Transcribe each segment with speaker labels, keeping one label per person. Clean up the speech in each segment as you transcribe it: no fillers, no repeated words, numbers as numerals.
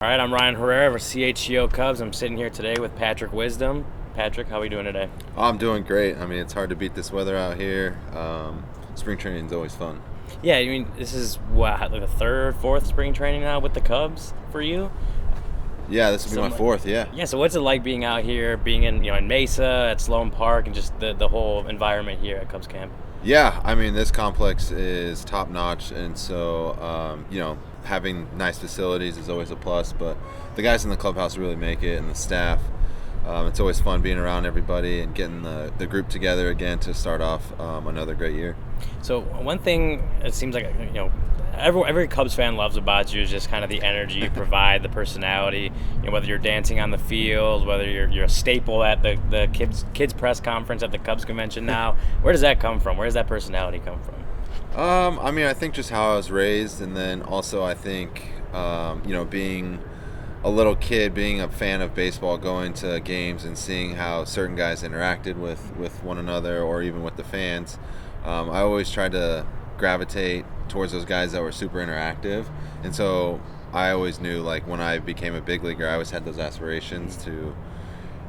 Speaker 1: All right, I'm Ryan Herrera of CHGO Cubs. I'm sitting here today with Patrick Wisdom. Patrick, how are we doing today?
Speaker 2: I'm doing great. I mean, it's hard to beat this weather out here. Spring training is always fun.
Speaker 1: Yeah, I mean, this is like the third, fourth spring training now with the Cubs for you?
Speaker 2: Yeah, this will be my fourth, yeah.
Speaker 1: Yeah, so what's it like being out here, being in Mesa, at Sloan Park, and just the whole environment here at Cubs camp?
Speaker 2: Yeah, I mean, this complex is top-notch, and so, having nice facilities is always a plus, but the guys in the clubhouse really make it, and the staff. It's always fun being around everybody and getting the group together again to start off another great year.
Speaker 1: So one thing it seems like, every Cubs fan loves about you is just kind of the energy you provide, the personality. Whether you're dancing on the field, whether you're a staple at the kids press conference at the Cubs convention now. Where does that come from? Where does that personality come from?
Speaker 2: I think just how I was raised, and then also I think, being a little kid, being a fan of baseball, going to games and seeing how certain guys interacted with one another or even with the fans. I always tried to gravitate towards those guys that were super interactive, and so I always knew, like, when I became a big leaguer, I always had those aspirations to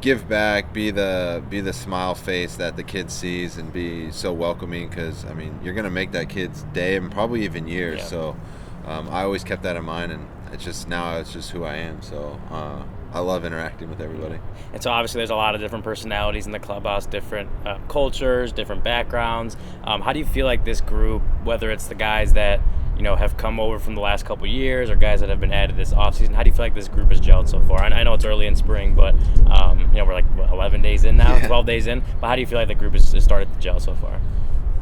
Speaker 2: give back, be the smile face that the kid sees, and be so welcoming, because I mean, you're gonna make that kid's day and probably even years.
Speaker 1: Yeah.
Speaker 2: So I always kept that in mind, and it's just who I am. So I love interacting with everybody.
Speaker 1: And so obviously there's a lot of different personalities in the clubhouse, different cultures, different backgrounds. How do you feel like this group, whether it's the guys that have come over from the last couple of years or guys that have been added this offseason, how do you feel like this group has gelled so far? I know it's early in spring, but we're like 11 days in now, 12 days in. But how do you feel like the group has started to gel so far?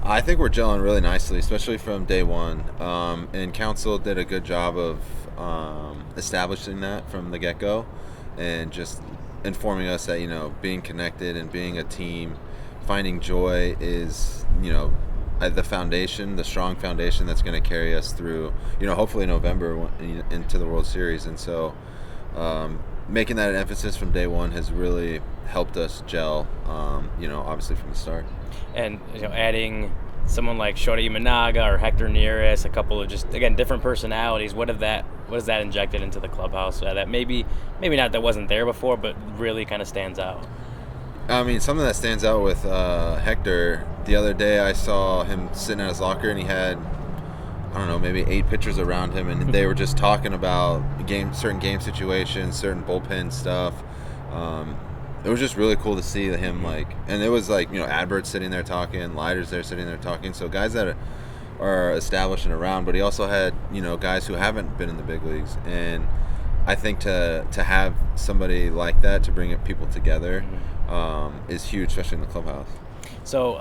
Speaker 2: I think we're gelling really nicely, especially from day one. And Council did a good job of establishing that from the get-go, and just informing us that being connected and being a team, finding joy is the foundation, the strong foundation that's going to carry us through hopefully November into the World Series. And so making that an emphasis from day one has really helped us gel, obviously from the start.
Speaker 1: And adding someone like Shota Imanaga or Hector Neris, a couple of just, again, different personalities, what has that injected into the clubhouse that maybe not that wasn't there before, but really kind of stands out?
Speaker 2: I mean, something that stands out with Hector, the other day I saw him sitting at his locker, and he had, I don't know, maybe 8 pitchers around him, and they were just talking about certain game situations, certain bullpen stuff. It was just really cool to see him, and it was Adbert sitting there talking, Leiter's there sitting there talking, so guys that are established and around, but he also had, guys who haven't been in the big leagues. And I think to have somebody like that to bring people together is huge, especially in the clubhouse.
Speaker 1: So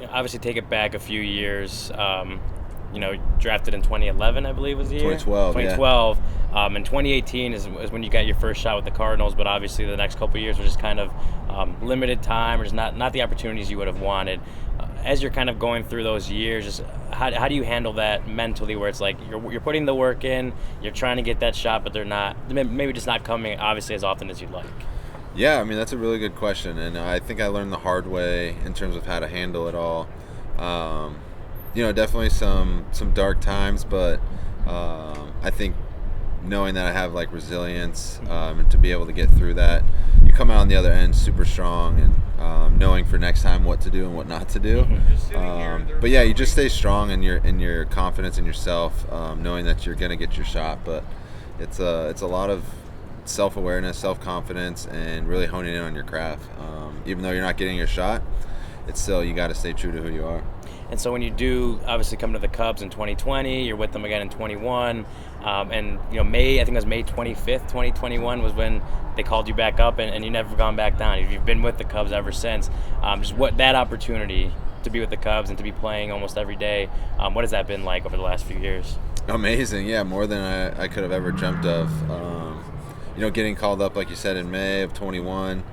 Speaker 1: obviously take it back a few years. Drafted in 2011, I believe was the year.
Speaker 2: 2012.
Speaker 1: Yeah. And 2018 is when you got your first shot with the Cardinals, but obviously the next couple of years were just kind of limited time, or just not the opportunities you would have wanted. As you're kind of going through those years, just how do you handle that mentally, where it's like you're putting the work in, you're trying to get that shot, but they're maybe just not coming obviously as often as you'd like?
Speaker 2: Yeah, I mean, that's a really good question, and I think I learned the hard way in terms of how to handle it all. Definitely some dark times, but I think knowing that I have resilience and to be able to get through that, you come out on the other end super strong, and knowing for next time what to do and what not to do. But yeah, you just stay strong in your confidence in yourself, knowing that you're gonna get your shot. But it's a lot of self-awareness, self-confidence, and really honing in on your craft. Even though you're not getting your shot, it's still, you got to stay true to who you are.
Speaker 1: And so when you do obviously come to the Cubs in 2020, you're with them again in 21, and I think it was May 25th, 2021 was when they called you back up, and you never gone back down. You've been with the Cubs ever since. Just what that opportunity to be with the Cubs and to be playing almost every day, what has that been like over the last few years?
Speaker 2: Amazing, yeah, more than I could have ever dreamt of. Getting called up, like you said, in May of 21.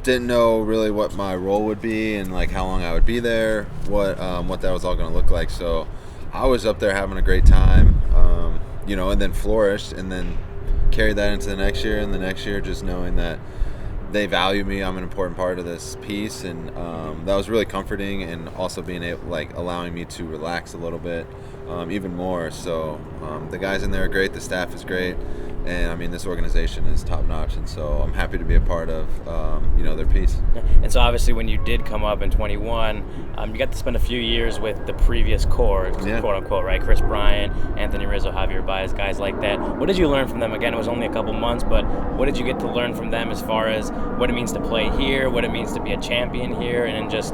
Speaker 2: Didn't know really what my role would be and how long I would be there, what that was all going to look like. So I was up there having a great time, and then flourished, and then carried that into the next year, and the next year just knowing that they value me. I'm an important part of this piece, and that was really comforting, and also being able, allowing me to relax a little bit, even more. So the guys in there are great. The staff is great. And I mean, this organization is top notch, and so I'm happy to be a part of, their piece.
Speaker 1: And so obviously when you did come up in 21, you got to spend a few years with the previous core, quote unquote, right? Chris Bryant, Anthony Rizzo, Javier Baez, guys like that. What did you learn from them? Again, it was only a couple months, but what did you get to learn from them as far as what it means to play here, what it means to be a champion here, and then just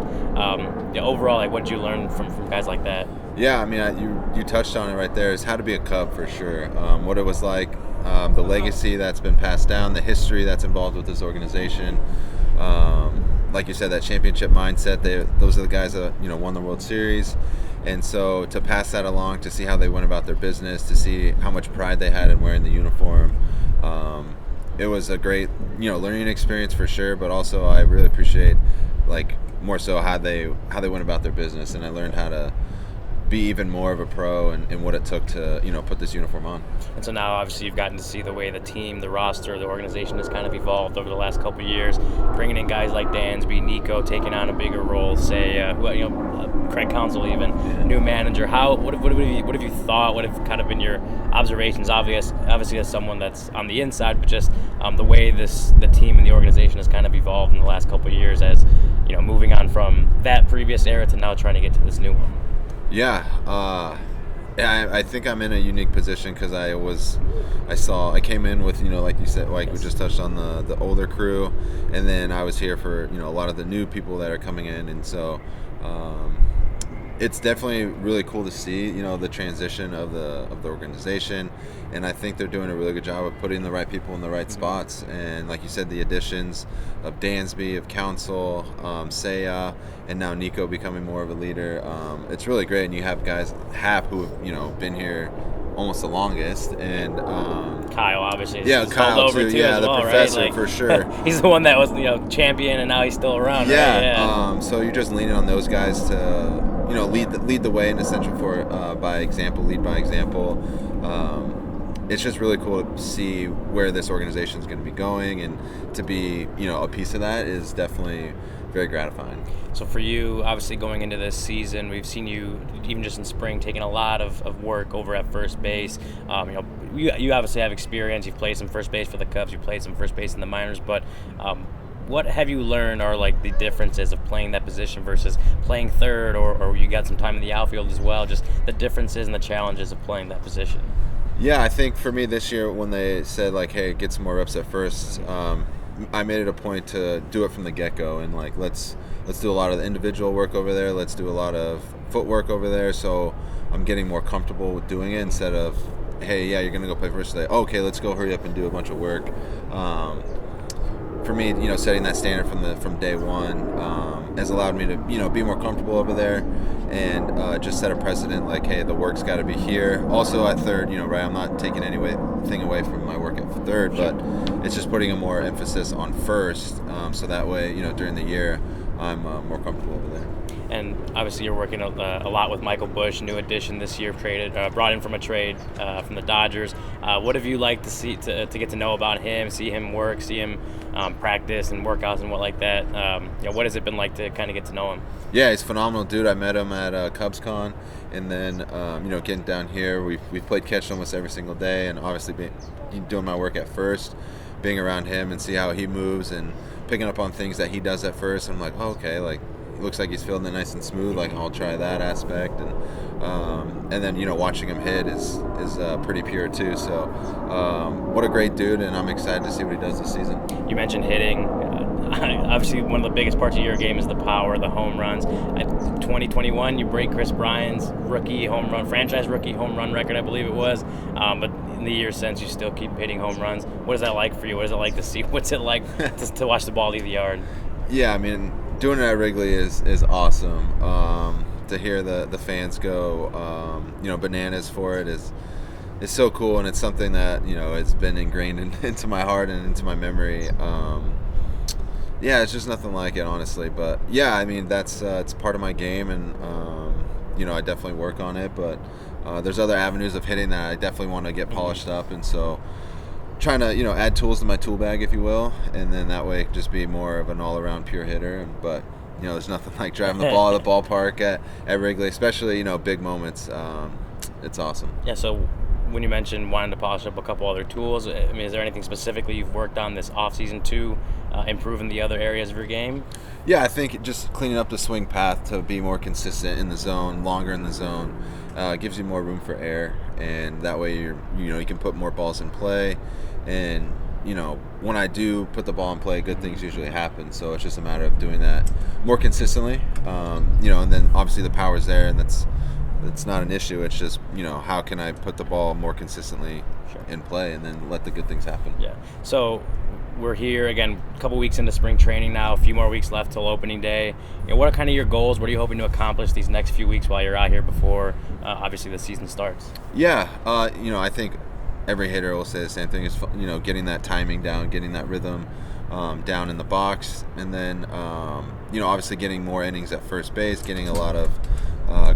Speaker 1: overall, like, what did you learn from guys like that?
Speaker 2: Yeah, I mean, you touched on it right there, is how to be a Cub for sure. What it was like, the legacy that's been passed down, the history that's involved with this organization. Like you said, that championship mindset, those are the guys that, won the World Series. And so to pass that along, to see how they went about their business, to see how much pride they had in wearing the uniform, it was a great, learning experience for sure. But also I really appreciate, like, more so how they went about their business. And I learned how to be even more of a pro and what it took to, put this uniform on.
Speaker 1: And so now obviously you've gotten to see the way the team, the roster, the organization has kind of evolved over the last couple of years, bringing in guys like Dansby, Nico taking on a bigger role, say, Craig Counsell even, new manager. What have you thought? What have kind of been your observations? Obviously as someone that's on the inside, but just the way the team and the organization has kind of evolved in the last couple of years as, moving on from that previous era to now trying to get to this new one.
Speaker 2: Yeah, I think I'm in a unique position because I came in with, like you said, like we just touched on the older crew, and then I was here for, a lot of the new people that are coming in, and so it's definitely really cool to see, the transition of the organization, and I think they're doing a really good job of putting the right people in the right spots. And like you said, the additions of Dansby, of Counsell, Seiya, and now Nico becoming more of a leader. It's really great, and you have guys, Hap, who have, been here almost the longest, and
Speaker 1: Kyle obviously.
Speaker 2: Yeah, Kyle
Speaker 1: too.
Speaker 2: Yeah, the
Speaker 1: well,
Speaker 2: professor,
Speaker 1: right?
Speaker 2: for sure.
Speaker 1: He's the one that was champion, and now he's still around.
Speaker 2: Yeah.
Speaker 1: Right? Yeah.
Speaker 2: So you're just leaning on those guys to lead the way in Essential for by example, lead by example. It's just really cool to see where this organization is going to be going, and to be a piece of that is definitely very gratifying.
Speaker 1: So for you, obviously going into this season, we've seen you, even just in spring, taking a lot of work over at first base. You obviously have experience. You've played some first base for the Cubs. You played some first base in the minors. But what have you learned are like the differences of playing that position versus playing third, or you got some time in the outfield as well, just the differences and the challenges of playing that position?
Speaker 2: Yeah, I think for me this year, when they said, like, hey, get some more reps at first, I made it a point to do it from the get-go, and like let's do a lot of the individual work over there. Let's do a lot of footwork over there, so I'm getting more comfortable with doing it instead of, hey, yeah, you're going to go play first today. Okay, let's go hurry up and do a bunch of work. For me, setting that standard from day one has allowed me to, be more comfortable over there, and just set a precedent, like, hey, the work's got to be here. Also at third, right, I'm not taking anything away from my work at third, but it's just putting a more emphasis on first, so that way, during the year, I'm more comfortable over there.
Speaker 1: And obviously you're working a lot with Michael Busch, new addition this year, brought in from a trade from the Dodgers. What have you liked to see, to get to know about him, see him work, see him practice and workouts and what like that? What has it been like to kind of get to know him?
Speaker 2: Yeah, he's a phenomenal dude. I met him at CubsCon, and then getting down here, we've played catch almost every single day, and obviously doing my work at first, being around him and see how he moves and picking up on things that he does at first. I'm like, oh, okay, like, it looks like he's feeling it nice and smooth. Like, I'll try that aspect, and then watching him hit is pretty pure too. So what a great dude, and I'm excited to see what he does this season.
Speaker 1: You mentioned hitting. Obviously, one of the biggest parts of your game is the power, the home runs. 2021, you break Chris Bryant's franchise rookie home run record, I believe it was. But in the years since, you still keep hitting home runs. What is that like for you? What is it like to see? What's it like to watch the ball leave the yard?
Speaker 2: Yeah, I mean, doing it at Wrigley is awesome. To hear the fans go, bananas for it is so cool, and it's something that it's been ingrained into my heart and into my memory. Yeah, it's just nothing like it, honestly. But yeah, I mean, that's it's part of my game, and I definitely work on it. But there's other avenues of hitting that I definitely want to get polished up, and so trying to add tools to my tool bag, if you will, and then that way just be more of an all-around pure hitter. But there's nothing like driving the ball at the ballpark at Wrigley, especially big moments. It's awesome.
Speaker 1: Yeah. So when you mentioned wanting to polish up a couple other tools, I mean, is there anything specifically you've worked on this offseason to improve in the other areas of your game?
Speaker 2: Yeah, I think just cleaning up the swing path to be more consistent in the zone, longer in the zone, gives you more room for air, and that way you can put more balls in play. And when I do put the ball in play, good things usually happen. So it's just a matter of doing that more consistently. And then obviously the power's there, and that's not an issue. It's just how can I put the ball more consistently in play, and then let the good things happen.
Speaker 1: Yeah. So we're here again, a couple weeks into spring training now, a few more weeks left till opening day. What are kind of your goals? What are you hoping to accomplish these next few weeks while you're out here before obviously the season starts?
Speaker 2: Yeah, I think every hitter will say the same thing. Is getting that timing down, getting that rhythm down in the box, and then obviously getting more innings at first base, getting a lot of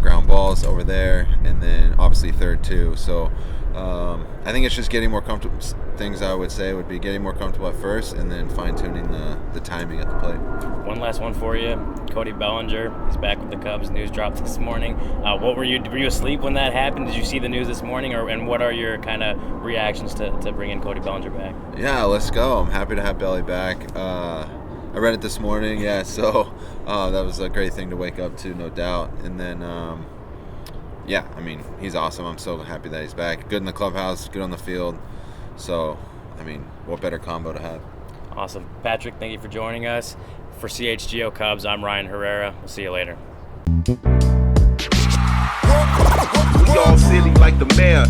Speaker 2: ground balls over there, and then obviously third too. So I think it's just getting more comfortable. Things I would say would be getting more comfortable at first, and then fine-tuning the timing at the plate.
Speaker 1: One last one for you. Cody Bellinger, he's back with the Cubs. News dropped this morning. Were you asleep when that happened? Did you see the news this morning, and what are your kind of reactions to bringing Cody Bellinger back?
Speaker 2: Yeah, let's go. I'm happy to have Belly back. I read it this morning. Yeah, so that was a great thing to wake up to, no doubt. And then he's awesome. I'm so happy that he's back. Good in the clubhouse, good on the field. So, what better combo to have?
Speaker 1: Awesome. Patrick, thank you for joining us. For CHGO Cubs, I'm Ryan Herrera. We'll see you later.
Speaker 3: We all silly like the mayor.